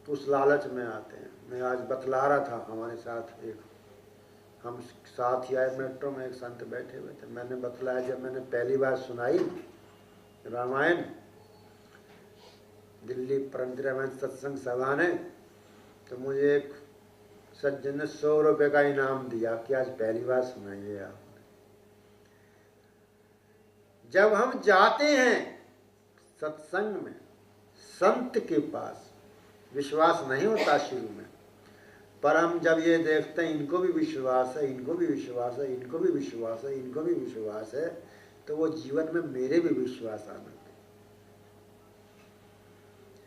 Speaker 1: उस लालच में आते हैं। मैं आज बतला रहा था, हमारे साथ एक हम साथ ही आए मेट्रो में, एक संत बैठे हुए थे। मैंने बतलाया, जब मैंने पहली बार सुनाई रामायण दिल्ली परम सत्संग सभा ने, तो मुझे एक सज्जन ने 100 रुपये का इनाम दिया कि आज पहली बार सुनाइए आप। जब हम जाते हैं सत्संग में संत के पास, विश्वास नहीं होता शुरू में, पर हम जब ये देखते हैं इनको भी विश्वास है, इनको भी विश्वास है, इनको भी विश्वास है, इनको भी विश्वास है, तो वो जीवन में मेरे भी विश्वास आना चाहिए।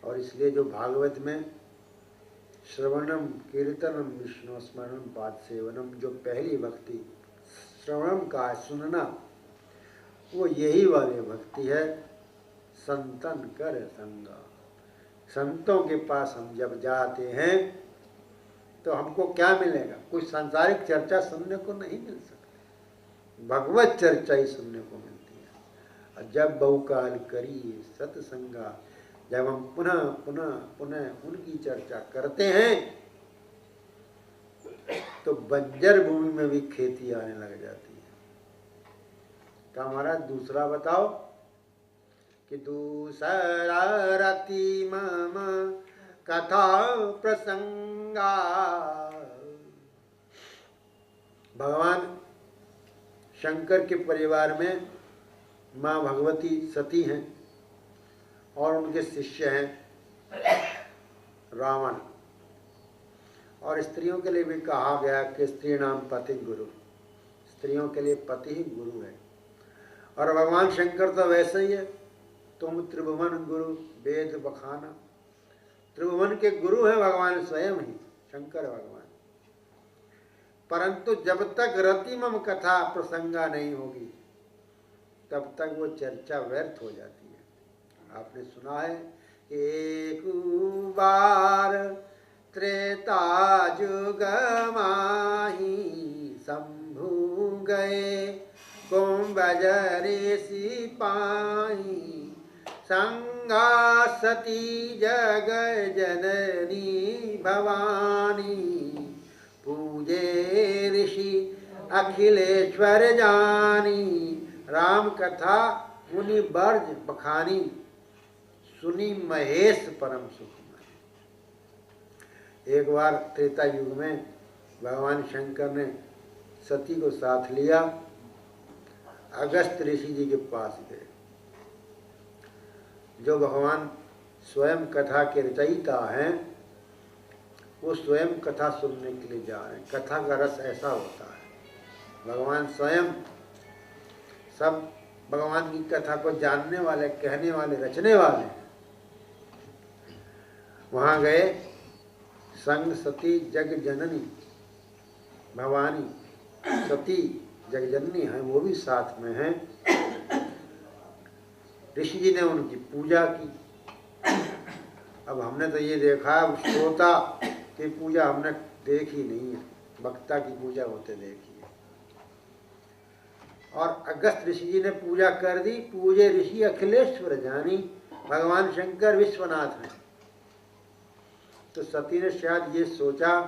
Speaker 1: और इसलिए जो भागवत में श्रवणम कीर्तनम विष्णु स्मरणम पाद सेवनम, जो पहली भक्ति श्रवणम का है, सुनना, वो यही वाली भक्ति है। संतन कर संगा। संतों के पास हम जब जाते हैं तो हमको क्या मिलेगा? कोई सांसारिक चर्चा सुनने को नहीं मिल सकती, भगवत चर्चा ही सुनने को मिलती है। और जब बहुकाल करिए सत्संगा, जब हम पुनः पुनः पुनः उनकी चर्चा करते हैं तो बंजर भूमि में भी खेती आने लग जाती है। तो हमारा दूसरा बताओ कि दूसरा रति मम कथा प्रसंगा। भगवान शंकर के परिवार में माँ भगवती सती हैं और उनके शिष्य हैं रावण। और स्त्रियों के लिए भी कहा गया कि स्त्री नाम पति गुरु, स्त्रियों के लिए पति ही गुरु है। और भगवान शंकर तो वैसे ही है, तुम त्रिभुवन गुरु वेद बखाना। त्रिभुवन के गुरु हैं भगवान स्वयं ही, शंकर भगवान। परंतु जब तक रतिमम कथा प्रसंगा नहीं होगी तब तक वो चर्चा व्यर्थ हो जाती है। आपने सुना है, एक बार त्रेता जुग माही शंभु गए कुंभज ऋषि पाई संगा सती जग जननी भवानी पूजे ऋषि अखिलेश्वर जानी राम कथा मुनि बर्ज बखानी सुनी महेश परम सुखमय। एक बार त्रेता युग में भगवान शंकर ने सती को साथ लिया, अगस्त ऋषि जी के पास गए, जो भगवान स्वयं कथा के रचयिता हैं। वो स्वयं कथा सुनने के लिए जा रहे हैं। कथा का रस ऐसा होता है, भगवान स्वयं सब भगवान की कथा को जानने वाले, कहने वाले, रचने वाले हैं। वहाँ गए, संग सती जग जननी भवानी, सती जगजननी है, वो भी साथ में हैं। ऋषि जी ने उनकी पूजा की। अब हमने तो ये देखा, श्रोता की पूजा हमने देखी नहीं है, वक्ता की पूजा होते देखी है। और अगस्त ऋषि जी ने पूजा कर दी। पूजे ऋषि अखिलेश्वर जानी, भगवान शंकर विश्वनाथ हैं। तो सती ने शायद ये सोचा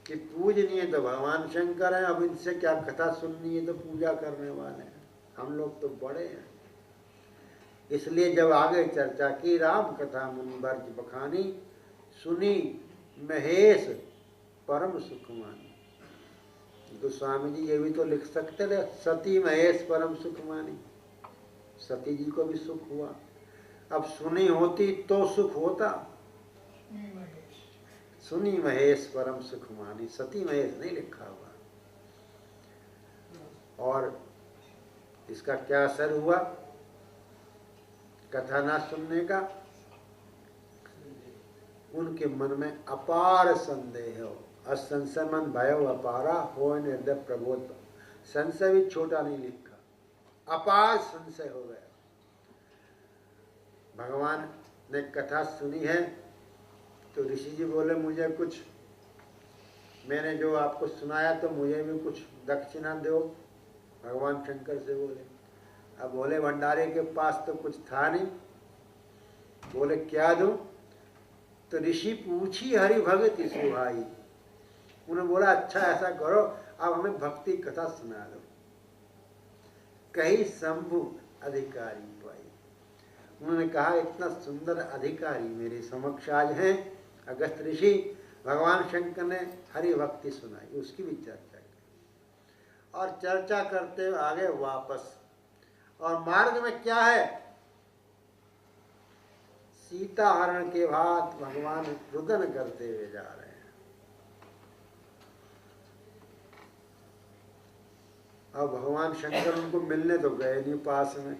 Speaker 1: कि पूजनीय तो भगवान शंकर हैं, अब इनसे क्या कथा सुननी है, तो पूजा करने वाले हैं, हम लोग तो बड़े हैं। इसलिए जब आगे चर्चा की, राम कथा मुनि वर्ज बखानी, सुनी महेश परम सुखमानी। गोस्वामी जी ये भी तो लिख सकते थे, सती महेश परम सुखमानी। सती जी को भी सुख हुआ, अब सुनी होती तो सुख होता। सुनी महेश परम सुखमानी, सती महेश नहीं लिखा हुआ। और इसका क्या असर हुआ कथा ना सुनने का? उनके मन में अपार संदेह हो, असंशय मन भय अपारा हो निर्दय प्रबोध। संशय भी छोटा नहीं लिखा, अपार संशय हो गया। भगवान ने कथा सुनी है तो ऋषि जी बोले, मुझे कुछ, मैंने जो आपको सुनाया तो मुझे भी कुछ दक्षिणा दो। भगवान शंकर से बोले। अब बोले भंडारे के पास तो कुछ था नहीं, बोले क्या दूं? तो ऋषि पूछी हरि भगति सुहाई। उन्होंने बोला अच्छा ऐसा करो, अब हमें भक्ति कथा सुना दो। कहीं शंभु अधिकारी पाई। उन्होंने कहा इतना सुंदर अधिकारी मेरे समक्ष आज हैं। अगस्त ऋषि, भगवान शंकर ने हरि भक्ति सुनाई, उसकी भी चर्चा की। और चर्चा करते हुए आगे वापस, और मार्ग में क्या है? सीता हरण के बाद भगवान रुदन करते हुए जा रहे हैं। अब भगवान शंकर उनको मिलने तो गए नहीं पास में।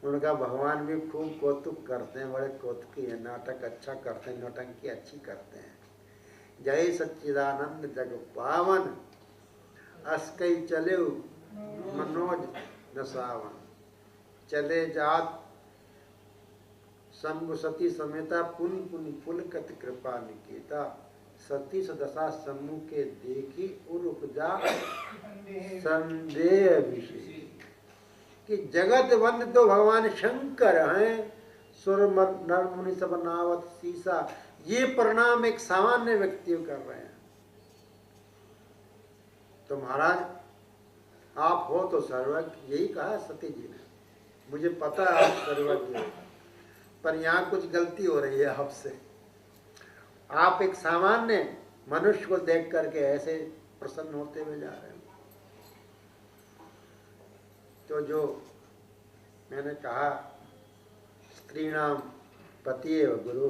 Speaker 1: उनका भगवान भी खूब कौतुक करते हैं, बड़े कौतुकी है, नाटक अच्छा करते हैं, नौटंकी अच्छी करते हैं। जय सच्चिदानंद जग पावन, अस्कई चले मनोज दसावन। चले जात शंभु सती समेता, पुनि पुनि पुलकत कृपा निकेता। सती सदशा शंभु के देखी, उर उपजा संदेह विशेष। कि जगत बंद तो भगवान शंकर हैं, सुर नर मुनि सब नावत सीसा। ये प्रणाम एक सामान्य व्यक्ति कर रहे हैं। तो महाराज आप हो तो सर्वज्ञ, यही कहा सती जी ने। मुझे पता है आप सर्वज्ञ हो, पर यहाँ कुछ गलती हो रही है आपसे। आप एक सामान्य मनुष्य को देख करके ऐसे प्रसन्न होते हुए जा रहे हैं। तो जो मैंने कहा, स्त्रीणाम पति एवं गुरु,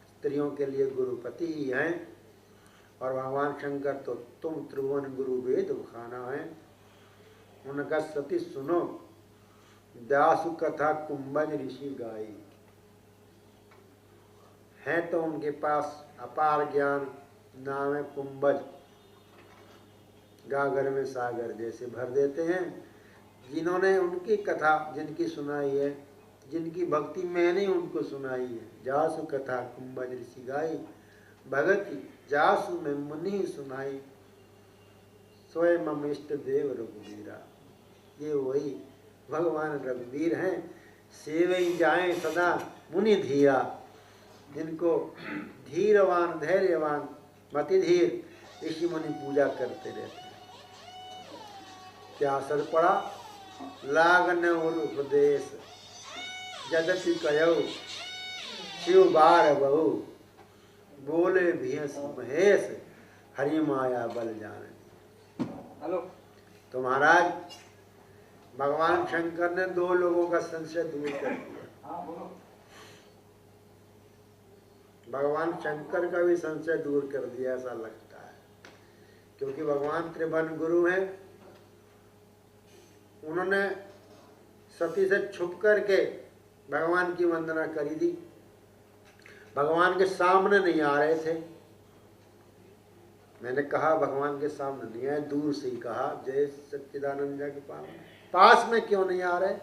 Speaker 1: स्त्रियों के लिए गुरु पति ही हैं। और भगवान शंकर तो तुम त्रिभुवन गुरु वेद खाना है। उनका सती सुनो, व्यासु कथा कुंभज ऋषि गाई। है तो उनके पास अपार ज्ञान, नाम है कुंभज। गागर में सागर जैसे भर देते हैं। जिन्होंने उनकी कथा जिनकी सुनाई है, जिनकी भक्ति मैंने उनको सुनाई है। जासु कथा कुंभज ऋषि गाई, भगति जासु में मुनि सुनाई। स्वयं मम इष्ट देव रघुवीरा। ये वही भगवान रघुवीर हैं। सेवई जाए सदा मुनि धीरा, जिनको धीरवान धैर्यवान मति धीर ऋषि मुनि पूजा करते रहते हैं। क्या असर पड़ा? लागन और उपदेश, जगति कयो शिव बार बहु। बोले भीस महेश, हरि माया बल जाने। हेलो। तो महाराज भगवान शंकर ने दो लोगों का संशय दूर कर दिया। भगवान शंकर का भी संशय दूर कर दिया ऐसा लगता है, क्योंकि भगवान त्रिभुवन गुरु हैं। उन्होंने सती से छुप करके भगवान की वंदना करी थी। भगवान के सामने नहीं आ रहे थे। मैंने कहा भगवान के सामने नहीं आए, दूर से ही कहा जय सच्चिदानंद जग पावन। पास में क्यों नहीं आ रहे?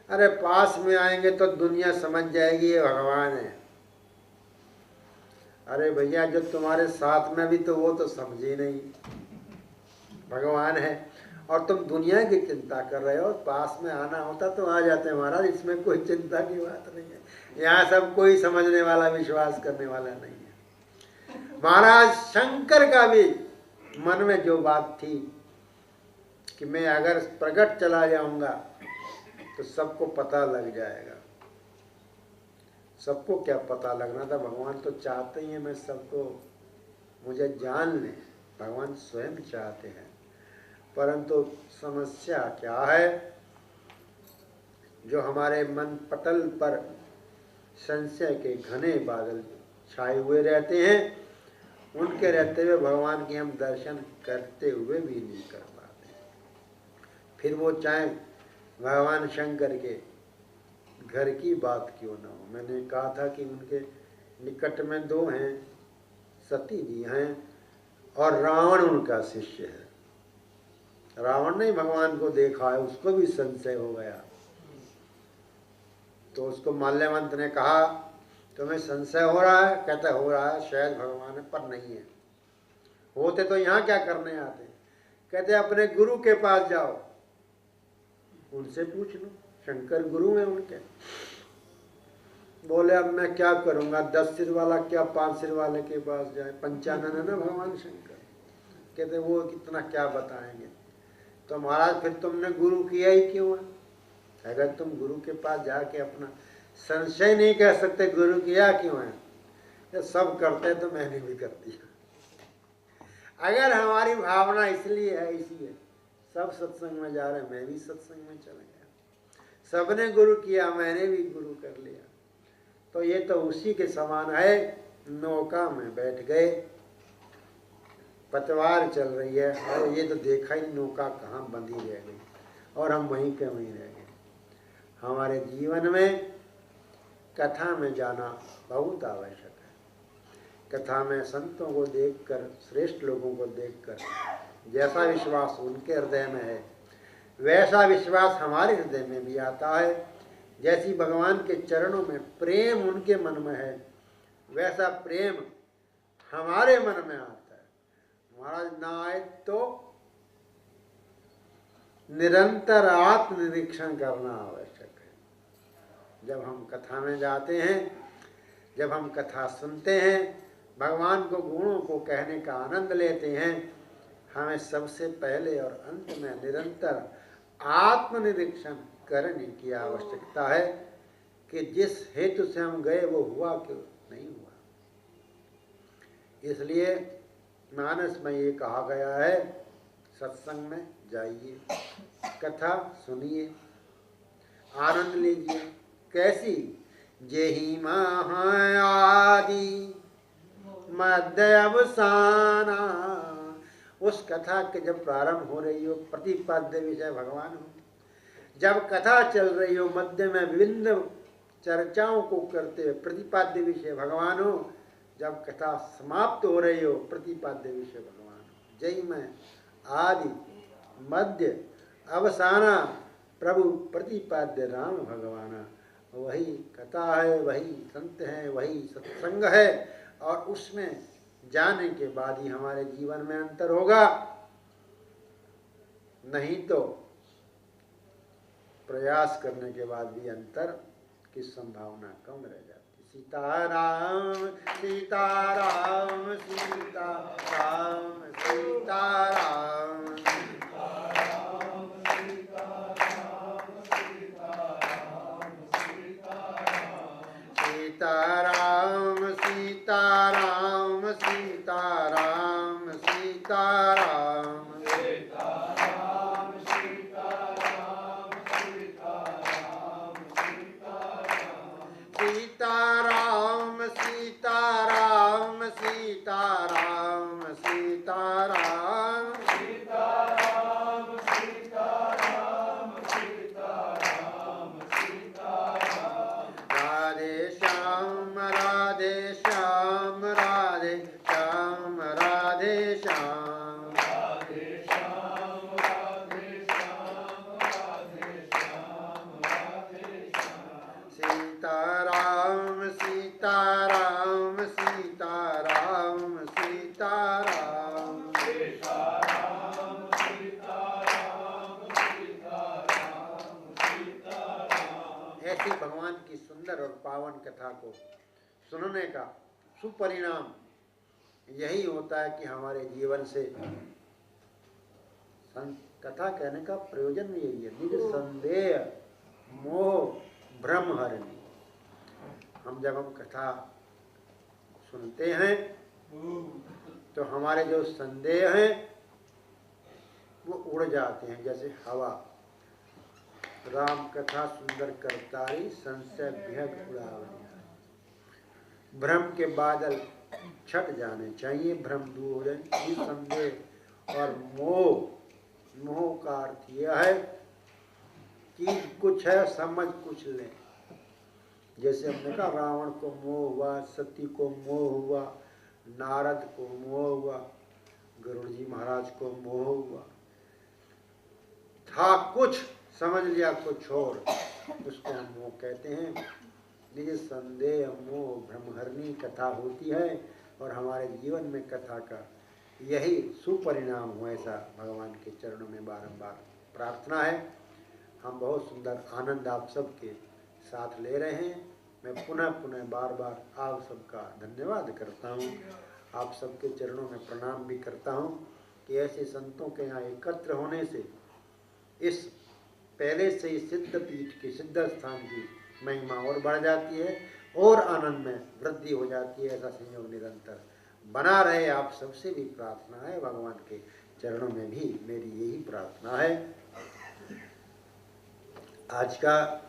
Speaker 1: अरे पास में आएंगे तो दुनिया समझ जाएगी ये भगवान है। अरे भैया जो तुम्हारे साथ में भी तो वो तो समझे नहीं भगवान है, और तुम दुनिया की चिंता कर रहे हो। पास में आना होता तो आ जाते महाराज, इसमें कोई चिंता की बात नहीं है। यहाँ सब कोई समझने वाला, विश्वास करने वाला नहीं है। महाराज शंकर का भी मन में जो बात थी कि मैं अगर प्रकट चला जाऊंगा तो सबको पता लग जाएगा। सबको क्या पता लगना था, भगवान तो चाहते ही हैं मैं सबको मुझे जान ले, भगवान स्वयं चाहते हैं। परंतु समस्या क्या है, जो हमारे मन पटल पर संशय के घने बादल छाए हुए रहते हैं, उनके रहते हुए भगवान के हम दर्शन करते हुए भी नहीं कर पाते। फिर वो चाहे भगवान शंकर के घर की बात क्यों ना हो। मैंने कहा था कि उनके निकट में दो हैं, सती जी हैं और रावण उनका शिष्य है। रावण ने भगवान को देखा है, उसको भी संशय हो गया, तो उसको माल्यवंत ने कहा तुम्हें संशय हो रहा है? कहता हो रहा है, शायद भगवान है पर नहीं है। होते तो यहाँ क्या करने आते? कहते अपने गुरु के पास जाओ, उनसे पूछ लो, शंकर गुरु है उनके। बोले अब मैं क्या करूंगा, 10 सिर वाला क्या 5 सिर वाले के पास जाए? पंचानन है ना भगवान शंकर। कहते वो कितना क्या बताएंगे। तो महाराज फिर तुमने गुरु किया ही क्यों है? अगर तुम गुरु के पास जाके अपना संशय नहीं कह सकते गुरु किया क्यों है? ये सब करते तो मैंने भी कर दिया। अगर हमारी भावना इसलिए है, इसी है सब सत्संग में जा रहे, मैं भी सत्संग में चला गया। सबने गुरु किया, मैंने भी गुरु कर लिया। तो ये तो उसी के समान है, नौका में बैठ गए, पतवार चल रही है और ये तो देखा ही नौका कहाँ बंधी रह गई और हम वहीं के वहीं रह गए। हमारे जीवन में कथा में जाना बहुत आवश्यक है। कथा में संतों को देखकर, श्रेष्ठ लोगों को देखकर जैसा विश्वास उनके हृदय में है वैसा विश्वास हमारे हृदय में भी आता है। जैसी भगवान के चरणों में प्रेम उनके मन में है वैसा प्रेम हमारे मन में आता है। महाराज ना आए तो निरंतर आत्मनिरीक्षण करना आवश्यक है। जब हम कथा में जाते हैं, जब हम कथा सुनते हैं, भगवान को गुणों को कहने का आनंद लेते हैं, हमें सबसे पहले और अंत में निरंतर आत्मनिरीक्षण करने की आवश्यकता है कि जिस हेतु से हम गए वो हुआ क्यों नहीं हुआ। इसलिए मानस में ये कहा गया है, सत्संग में जाइए, कथा सुनिए, आनंद लीजिए। कैसी? जेहि महाआदि मध्य अवसाना। उस कथा के जब प्रारंभ हो रही हो, प्रतिपाद्य विषय भगवान हो। जब कथा चल रही हो, मध्य में विभिन्न चर्चाओं को करते हुए प्रतिपाद्य विषय भगवान हो। जब कथा समाप्त हो रही हो, प्रतिपाद्य विषय भगवान हो। जय में आदि मध्य अवसाना प्रभु प्रतिपाद्य राम भगवाना। वही कथा है, वही संत है, वही सत्संग है, और उसमें जाने के बाद ही हमारे जीवन में अंतर होगा। नहीं तो प्रयास करने के बाद भी अंतर की संभावना कम रह जाती। सीताराम सीताराम सीताराम सीताराम सीताराम सीताराम सीताराम सीताराम सीताराम सीताराम सीताराम सीताराम सीताराम सीताराम सीताराम सीताराम राधे श्याम सीताराम सीताराम सीताराम सीताराम ऐसी भगवान की सुंदर और पावन कथा को सुनने का सुपरिणाम यही होता है कि हमारे जीवन से कथा कहने का प्रयोजन भी यही है, निज संदेह मोह भ्रम हरणी। हम जब हम कथा सुनते हैं तो हमारे जो संदेह हैं वो उड़ जाते हैं जैसे हवा। राम कथा सुंदर करतारी संशय विहग उड़ावनी। भ्रम के बादल छट जाने चाहिए, भ्रम दूर हो जाए। संदेह और मोह, मोह का अर्थ यह है चीज कुछ है समझ कुछ ले। जैसे हमने कहा रावण को मोह हुआ, सती को मोह हुआ, नारद को मोह हुआ, गरुड़ जी महाराज को मोह हुआ। था कुछ समझ लिया कुछ और, उसको हम मोह कहते हैं। निज संदेह मोह भ्रमहरणी कथा होती है और हमारे जीवन में कथा का यही सुपरिणाम हो, ऐसा भगवान के चरणों में बारंबार प्रार्थना है। हम बहुत सुंदर आनंद आप सबके साथ ले रहे हैं। मैं पुनः पुनः बार बार आप सबका धन्यवाद करता हूँ, आप सबके चरणों में प्रणाम भी करता हूँ कि ऐसे संतों के यहाँ एकत्र होने से इस पहले से ही सिद्ध पीठ की, सिद्ध स्थान की महिमा और बढ़ जाती है और आनंद में वृद्धि हो जाती है। ऐसा संयोग निरंतर बना रहे, आप सबसे भी प्रार्थना है। भगवान के चरणों में भी मेरी यही प्रार्थना है। आज का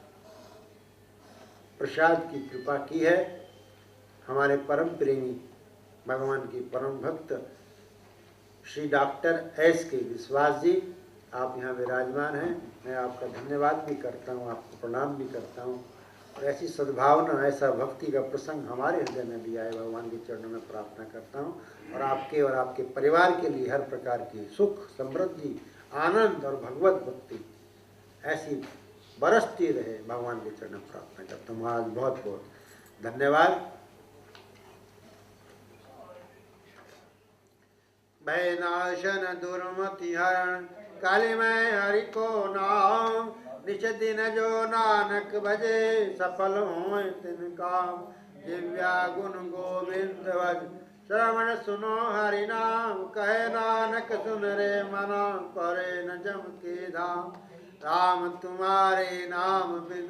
Speaker 1: प्रसाद की कृपा की है हमारे परम प्रेमी भगवान की परम भक्त श्री डॉक्टर एस के विश्वास जी। आप यहाँ विराजमान हैं, मैं आपका धन्यवाद भी करता हूँ, आपको प्रणाम भी करता हूँ। और ऐसी सद्भावना, ऐसा भक्ति का प्रसंग हमारे हृदय में भी आए, भगवान के चरणों में प्रार्थना करता हूँ। और आपके परिवार के लिए हर प्रकार की सुख समृद्धि आनंद और भगवत भक्ति ऐसी बरसती रहे, भगवान के चरण में प्रार्थना करता हूँ। आज बहुत बहुत धन्यवाद। भय नाशन दुर्मति हरण काली मैं हरि को नाम। निज दिन जो नानक भजे सफल होए तिन काम। दिव्या गुण गोविंद भज श्रवण सुनो हरि नाम। कहे नानक सुन रे मना करे न जम के धाम। राम तुम्हारे नाम बिन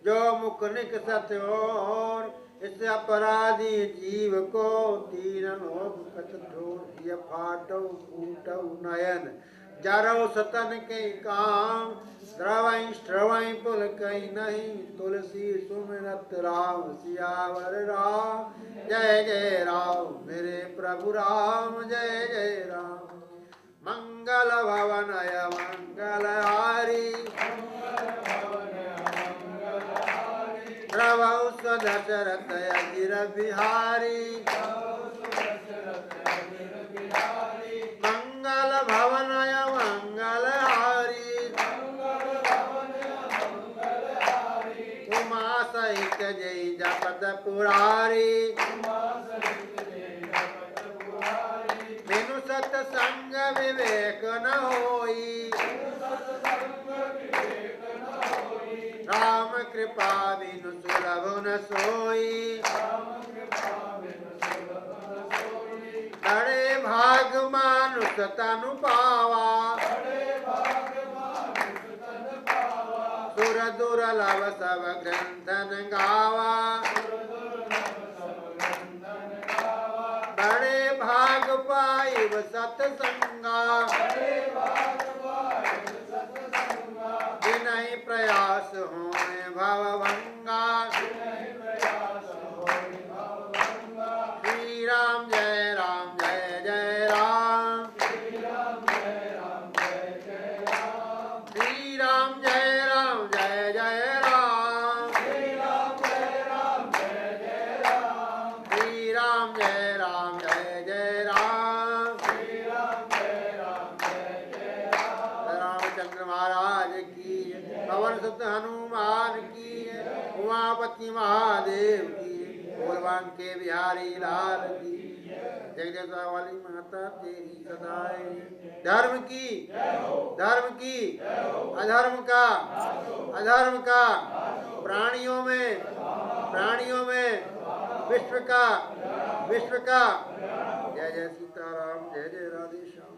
Speaker 1: जो मुख निकसत और। इस अपराधी जीव को तीन लोग कठोर। ये फाटो फूटो नयन जरो सतन के काम। द्रवई श्रवई पुल कई नहीं तुलसी सुमिरत राम सियावर राम। जय जय राम मेरे प्रभु राम, जय जय राम। मंगल भवनय मंगलहारी प्रभु सदशरथ अजिर बिहारी। मंगल भवनय मंगलहारी उमा सहित जय जपत पुरारी। बिनु सत्संग विवेक न होई। राम कृपा बिनु सुलभ न सोई। बड़े भाग मानुष तनु पावा। सुर दुर्लभ सब ग्रंथन गावा। बड़े भाग पाइब सत्संगा। बिनहि प्रयास होए भवभंगा। श्री राम जय राम जय जय राम। श्री राम जय राम जय जय राम। श्री राम जय राम जय जय राम। श्री राम जय राम जय जय राम। श्री राम जय राम जय जय राम। श्री राम जय राम जय जय राम। रामचंद्र महाराज की, पवन सुत हनुमान की, उमापति पार्वती महादेव की, बोल बांके बिहारी लाल की, जगदम्बा वाली माता तेरी सदाए। धर्म की, धर्म की, अधर्म का, अधर्म का, प्राणियों में, प्राणियों में, विश्व का, विश्व का। जय जय सीताराम, जय जय राधे श्याम।